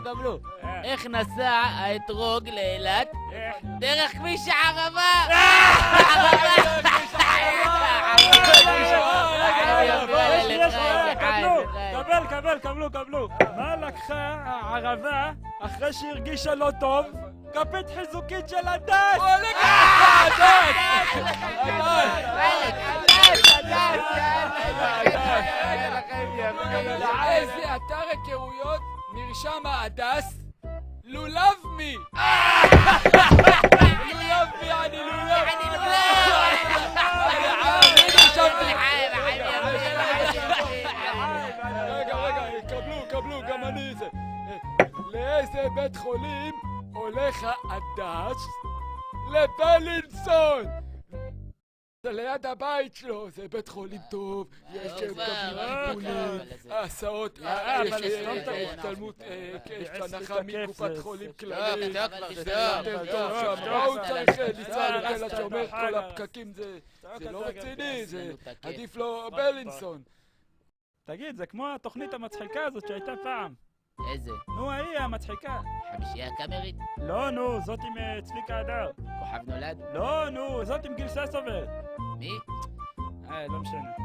קבלו. איך נסע האתרוג לאילת? דרך כביש הערבה! קבלו. מה לקחה הערבה אחרי שהרגישה לא טוב? כפית חיזוקית של הדס! איזה אתר היכרויות נרשם ההדס? לולבמי! לולבמי, אני רגע, קבלו, גם אני זה. לאיזה בית חולים הולך ההדס? לבלינסון! זה ליד הבית שלו, זה בית חולים טוב, יש טיפולים, הסעות, יש השתלמות, יש הנחה מקופת חולים כללית, זה יותר טוב שם, מה הוא צריך לנסוע לתל השומר, כל הפקקים זה לא רציני, זה עדיף לו בלינסון. תגיד, זה כמו התוכנית המצחיקה הזאת שהייתה פעם. איזה? נו, היא המצחיקה. חמישייה קאמרית? לא, נו, זאת עם צביקה הדר. כוכב נולד? לא, נו, זאת עם גיל ססובר. מי? לא משנה.